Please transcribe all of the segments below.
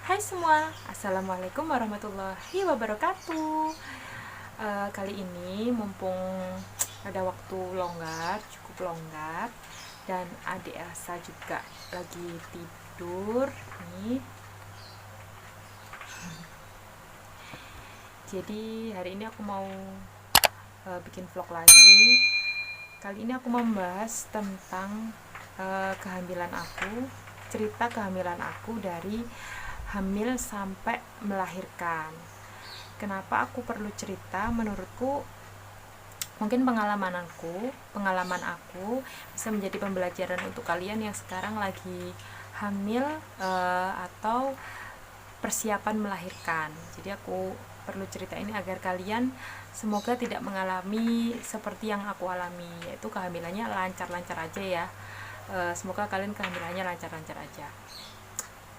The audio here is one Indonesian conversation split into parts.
Hai semua, Assalamualaikum warahmatullahi wabarakatuh. Kali ini mumpung ada waktu longgar, cukup longgar, dan adik Elsa juga lagi tidur nih. Jadi hari ini aku mau bikin vlog lagi. Kali ini aku mau membahas tentang kehamilan aku, cerita kehamilan aku dari hamil sampai melahirkan. Kenapa aku perlu cerita? Menurutku mungkin pengalaman aku bisa menjadi pembelajaran untuk kalian yang sekarang lagi hamil atau persiapan melahirkan. Jadi aku perlu cerita ini agar kalian semoga tidak mengalami seperti yang aku alami, yaitu kehamilannya lancar-lancar aja ya. Semoga kalian kehamilannya lancar-lancar aja.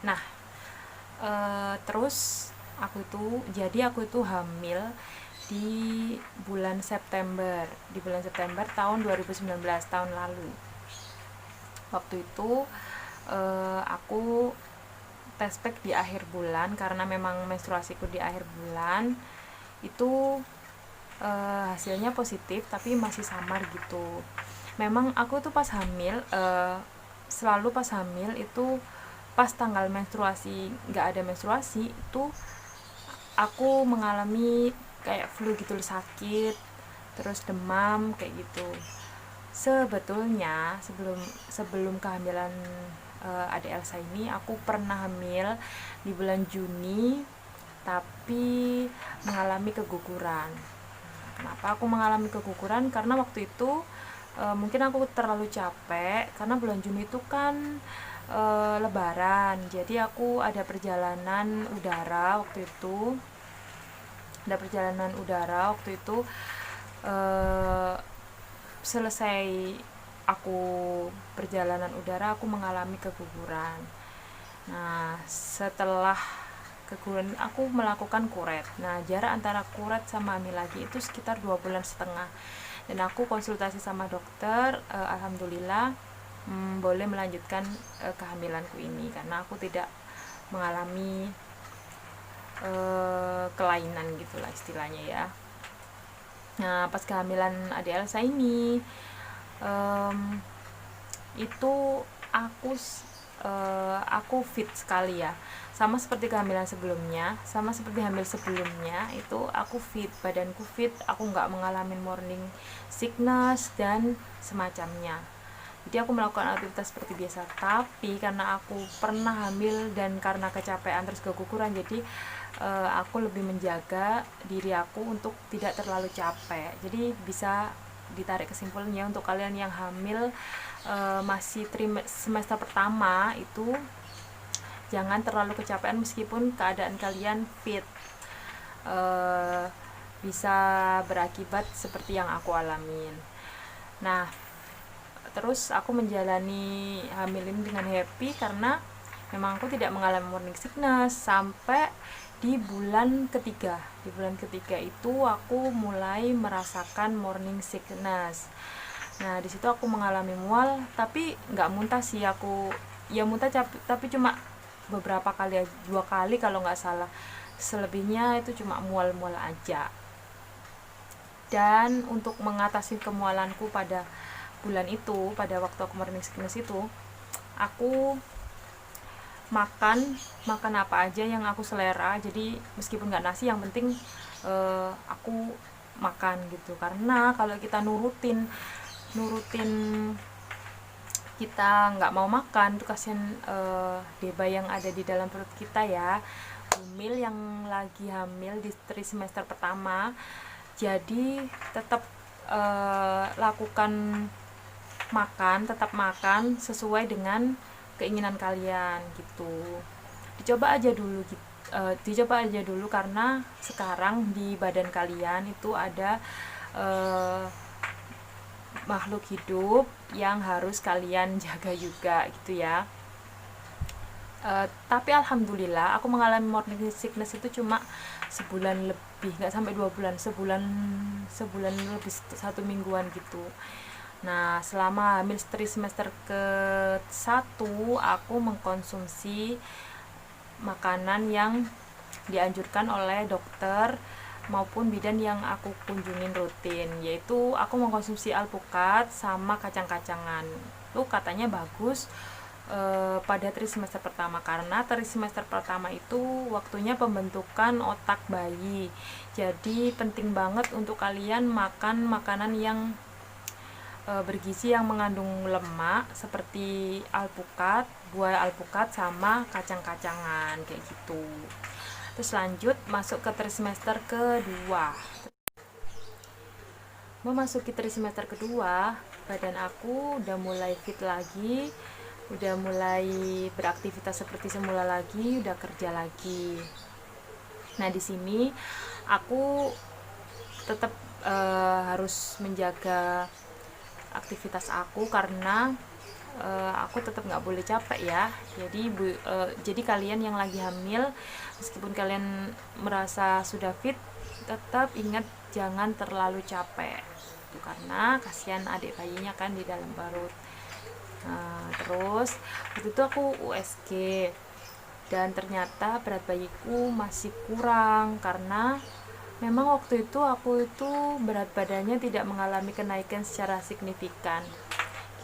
Nah, terus aku itu hamil di bulan September tahun 2019, tahun lalu. Waktu itu aku tes pack di akhir bulan karena memang menstruasiku di akhir bulan. Itu hasilnya positif tapi masih samar gitu. Memang aku tuh pas hamil selalu pas hamil itu pas tanggal menstruasi, nggak ada menstruasi itu aku mengalami kayak flu gitu, sakit, terus demam kayak gitu. Sebetulnya sebelum sebelum kehamilan adik Elsa ini aku pernah hamil di bulan Juni tapi mengalami keguguran. Kenapa aku mengalami keguguran? Karena waktu itu mungkin aku terlalu capek karena bulan Juni itu kan Lebaran. Jadi aku ada perjalanan udara waktu itu. eh, Selesai aku perjalanan udara aku mengalami keguguran. Nah, setelah keguguran aku melakukan kuret. Nah, jarak antara kuret sama hamil lagi itu sekitar 2,5 bulan. Dan aku konsultasi sama dokter, alhamdulillah boleh melanjutkan kehamilanku ini karena aku tidak mengalami kelainan gitulah istilahnya ya. Nah, pas kehamilan adik Elsa ini itu aku aku fit sekali ya, sama seperti kehamilan sebelumnya, sama seperti hamil sebelumnya. Itu aku fit, badanku fit, aku nggak mengalami morning sickness dan semacamnya. Jadi aku melakukan aktivitas seperti biasa, tapi karena aku pernah hamil dan karena kecapean terus keguguran, jadi aku lebih menjaga diri aku untuk tidak terlalu capek. Jadi bisa ditarik kesimpulannya untuk kalian yang hamil masih semester pertama itu jangan terlalu kecapean meskipun keadaan kalian fit. uh, Bisa berakibat seperti yang aku alamin. Nah, terus aku menjalani hamil ini dengan happy karena memang aku tidak mengalami morning sickness sampai di bulan ketiga itu aku mulai merasakan morning sickness. Nah, di situ aku mengalami mual, tapi nggak muntah sih aku. Ya muntah tapi cuma beberapa kali, 2 kali kalau nggak salah. Selebihnya itu cuma mual-mual aja. Dan untuk mengatasi kemualanku pada bulan itu, pada waktu aku morning sickness itu, aku makan makan apa aja yang aku selera. Jadi meskipun nggak nasi, yang penting aku makan gitu. Karena kalau kita nurutin nurutin kita nggak mau makan tuh kasihan deba yang ada di dalam perut kita ya, bumil yang lagi hamil di semester pertama. Jadi tetap lakukan tetap makan sesuai dengan keinginan kalian gitu. Dicoba aja dulu karena sekarang di badan kalian itu ada uh, makhluk hidup yang harus kalian jaga juga gitu ya. Tapi alhamdulillah aku mengalami morning sickness itu cuma sebulan lebih, nggak sampai 2 bulan, sebulan lebih, 1 mingguan gitu. Nah, selama hamil semester ke 1 aku mengkonsumsi makanan yang dianjurkan oleh dokter maupun bidan yang aku kunjungin rutin, yaitu aku mengkonsumsi alpukat sama kacang-kacangan. Itu katanya bagus pada trimester pertama, karena trimester pertama itu waktunya pembentukan otak bayi. Jadi penting banget untuk kalian makan makanan yang bergizi yang mengandung lemak seperti alpukat, buah alpukat sama kacang-kacangan kayak gitu. Terus lanjut masuk ke trimester kedua. Memasuki trimester kedua, badan aku udah mulai fit lagi, udah mulai beraktivitas seperti semula lagi, udah kerja lagi. Nah, di sini aku tetap harus menjaga aktivitas aku karena aku tetap nggak boleh capek ya. Jadi kalian yang lagi hamil, meskipun kalian merasa sudah fit, tetap ingat jangan terlalu capek. Itu karena kasihan adik bayinya kan di dalam perut. Terus waktu itu aku USG dan ternyata berat bayiku masih kurang karena memang waktu itu aku berat badannya tidak mengalami kenaikan secara signifikan.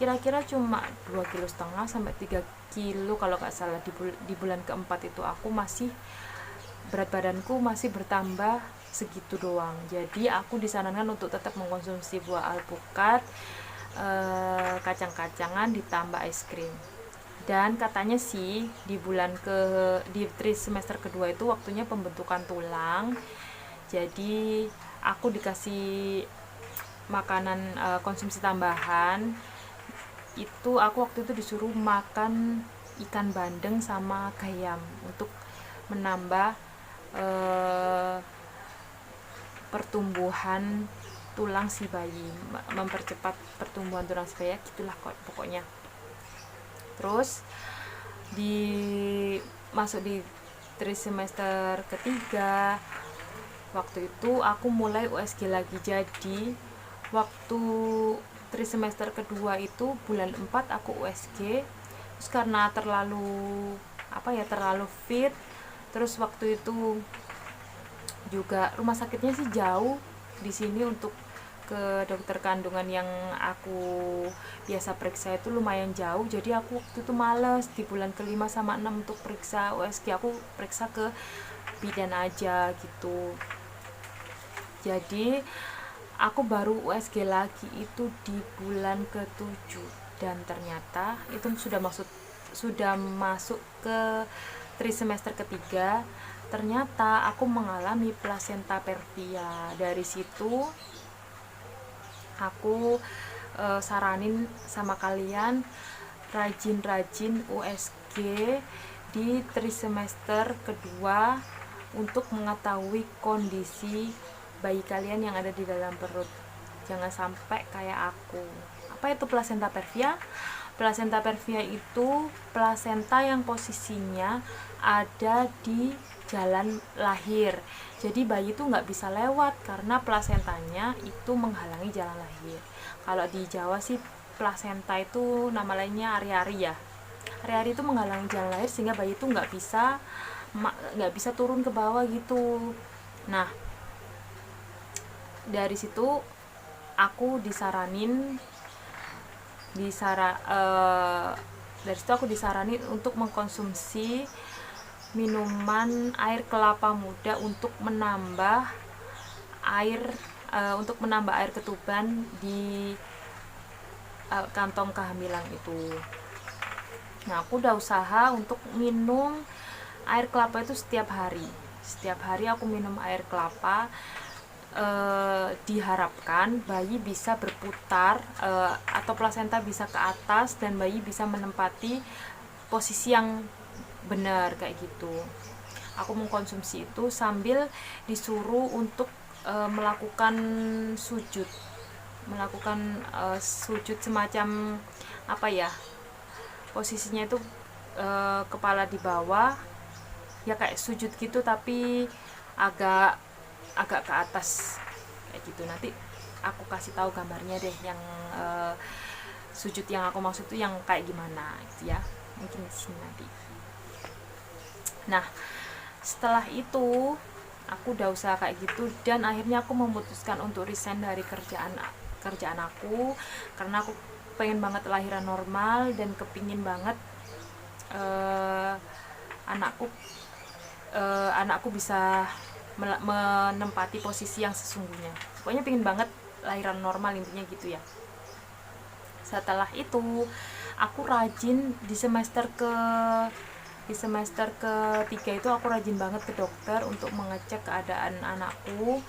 Kira-kira cuma 2,5 kg sampai 3 kilo kalau nggak salah. Di bulan keempat itu aku masih berat badanku masih bertambah segitu doang. Jadi aku disarankan untuk tetap mengkonsumsi buah alpukat, kacang-kacangan ditambah es krim. Dan katanya sih di trimester kedua itu waktunya pembentukan tulang. Jadi aku dikasih makanan konsumsi tambahan. Aku waktu itu disuruh makan ikan bandeng sama gayam untuk menambah pertumbuhan tulang si bayi, mempercepat pertumbuhan tulang si bayi, gitulah pokoknya. Terus masuk di trimester ketiga, waktu itu aku mulai USG lagi. Jadi waktu trimester kedua itu bulan 4 aku USG. Terus karena terlalu fit, terus waktu itu juga rumah sakitnya sih jauh di sini, untuk ke dokter kandungan yang aku biasa periksa itu lumayan jauh. Jadi aku waktu itu males di bulan ke-5 sama 6 untuk periksa USG. Aku periksa ke bidan aja gitu. Jadi aku baru USG lagi itu di bulan ke-7 dan ternyata itu sudah masuk ke trimester ketiga. Ternyata aku mengalami plasenta perfia. Dari situ aku saranin sama kalian rajin-rajin USG di trimester kedua untuk mengetahui kondisi bayi kalian yang ada di dalam perut. Jangan sampai kayak aku. Apa itu plasenta perfia? Plasenta perfia itu plasenta yang posisinya ada di jalan lahir. Jadi bayi itu nggak bisa lewat karena plasentanya itu menghalangi jalan lahir. Kalau di Jawa sih plasenta itu nama lainnya ari-ari ya. Ari-ari itu menghalangi jalan lahir sehingga bayi itu nggak bisa turun ke bawah gitu. Nah, dari situ aku disaranin untuk mengkonsumsi minuman air kelapa muda untuk menambah air ketuban di kantong kehamilan itu. Nah, aku udah usaha untuk minum air kelapa itu setiap hari. Setiap hari aku minum air kelapa. Diharapkan bayi bisa berputar atau plasenta bisa ke atas dan bayi bisa menempati posisi yang benar kayak gitu. Aku mengkonsumsi itu sambil disuruh untuk melakukan sujud semacam posisinya itu kepala di bawah ya, kayak sujud gitu tapi agak ke atas kayak gitu. Nanti aku kasih tahu gambarnya deh yang sujud yang aku maksud itu yang kayak gimana gitu ya, mungkin di sini nanti. Nah, setelah itu aku udah usaha kayak gitu, dan akhirnya aku memutuskan untuk resign dari kerjaan aku, karena aku pengen banget lahiran normal dan kepingin banget uh, anakku anakku bisa menempati posisi yang sesungguhnya. Pokoknya pengen banget lahiran normal, intinya gitu ya. Setelah itu aku rajin di semester ketiga itu aku rajin banget ke dokter untuk mengecek keadaan anakku,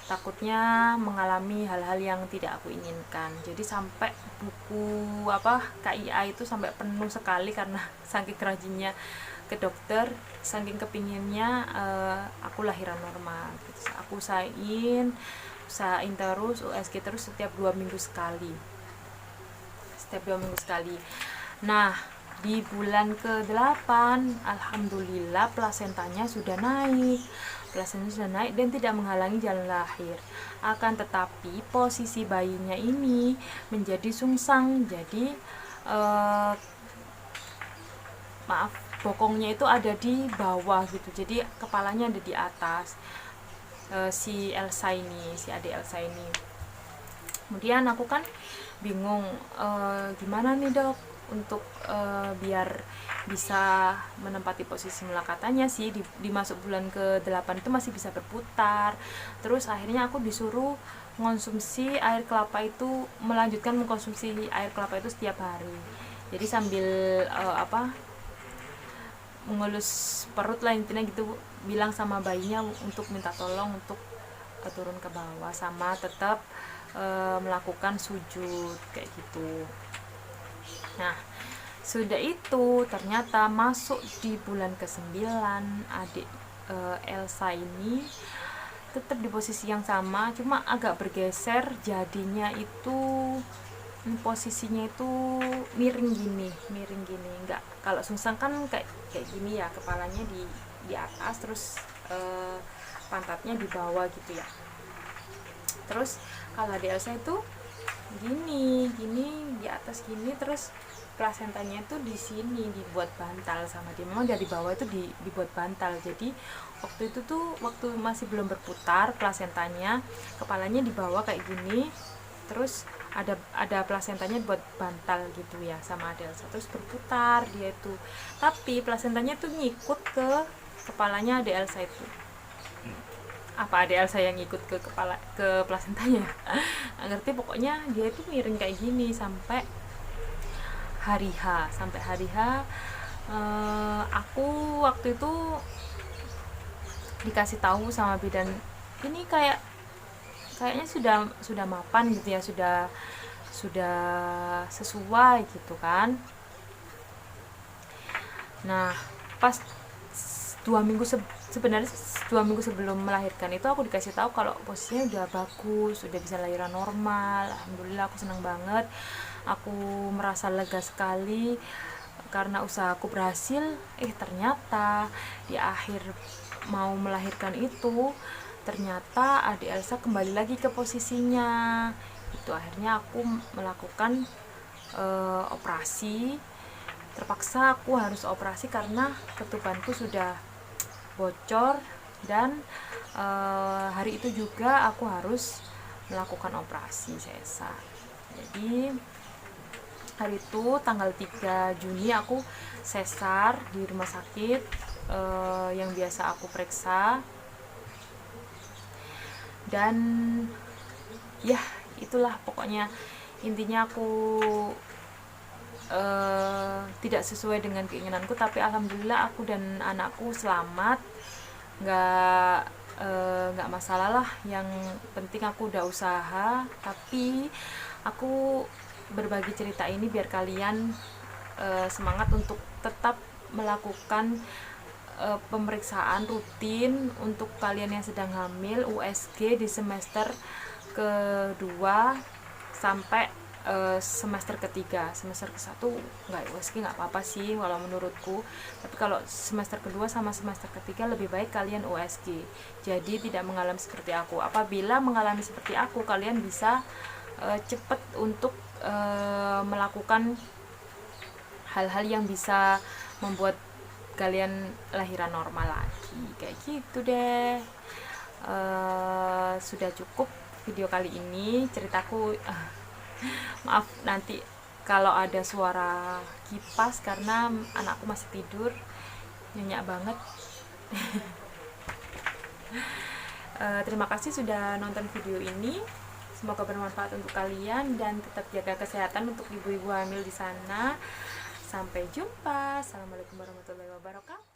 takutnya mengalami hal-hal yang tidak aku inginkan. Jadi sampai buku KIA itu sampai penuh sekali karena saking rajinnya ke dokter, saking kepinginnya aku lahiran normal. Aku usahain terus USG terus setiap 2 minggu sekali. Nah, di bulan ke-8 alhamdulillah plasentanya sudah naik dan tidak menghalangi jalan lahir. Akan tetapi posisi bayinya ini menjadi sungsang, jadi bokongnya itu ada di bawah gitu, jadi kepalanya ada di atas. Si adik Elsa ini. Kemudian aku kan bingung, gimana nih dok untuk biar bisa menempati posisi semula. Katanya sih di masuk bulan ke-8 itu masih bisa berputar. Terus akhirnya aku disuruh melanjutkan mengkonsumsi air kelapa itu setiap hari. Jadi sambil mengelus perut lah, intinya gitu, bilang sama bayinya untuk minta tolong untuk turun ke bawah, sama tetap melakukan sujud kayak gitu. Nah, sudah itu ternyata masuk di bulan ke-9 adik Elsa ini tetap di posisi yang sama, cuma agak bergeser, jadinya itu posisinya itu miring gini. Enggak, kalau sungsang kan kayak gini ya, kepalanya di atas, terus pantatnya di bawah gitu ya. Terus kalau di Elsa itu gini di atas gini, terus plasentanya itu di sini dibuat bantal sama dia. Memang dari bawah itu dibuat bantal. Jadi waktu itu tuh waktu masih belum berputar plasentanya, kepalanya di bawah kayak gini, terus ada plasentanya buat bantal gitu ya sama Adelsa, terus berputar dia itu, tapi plasentanya tuh ngikut ke kepalanya Adelsa itu. Apa Adelsa yang ngikut ke plasentanya? Nggak ngerti, pokoknya dia itu miring kayak gini sampai hari H. Aku waktu itu dikasih tahu sama bidan, ini kayaknya sudah mapan gitu ya, sudah sesuai gitu kan. Nah, pas 2 minggu sebenarnya 2 minggu sebelum melahirkan itu aku dikasih tahu kalau posisinya udah bagus, udah bisa lahiran normal. Alhamdulillah, aku senang banget, aku merasa lega sekali karena usahaku berhasil. Ternyata di akhir mau melahirkan itu, ternyata adik Elsa kembali lagi ke posisinya. Itu akhirnya aku melakukan operasi. Terpaksa aku harus operasi karena ketubanku sudah bocor, dan hari itu juga aku harus melakukan operasi sesar. Jadi hari itu tanggal 3 Juni aku sesar di rumah sakit yang biasa aku periksa. Dan ya itulah pokoknya, intinya aku tidak sesuai dengan keinginanku, tapi alhamdulillah aku dan anakku selamat, nggak masalah lah. Yang penting aku udah usaha. Tapi aku berbagi cerita ini biar kalian semangat untuk tetap melakukan pemeriksaan rutin untuk kalian yang sedang hamil, USG di semester kedua sampai semester ketiga. Semester ke-1 nggak USG nggak apa-apa sih kalau menurutku, tapi kalau semester kedua sama semester ketiga lebih baik kalian USG, jadi tidak mengalami seperti aku. Apabila mengalami seperti aku, kalian bisa cepat untuk melakukan hal-hal yang bisa membuat kalian lahiran normal lagi, kayak gitu deh. Sudah cukup video kali ini ceritaku. Maaf nanti kalau ada suara kipas karena anakku masih tidur, nyenyak banget. Terima kasih sudah nonton video ini. Semoga bermanfaat untuk kalian dan tetap jaga kesehatan untuk ibu-ibu hamil di sana. Sampai jumpa. Assalamualaikum warahmatullahi wabarakatuh.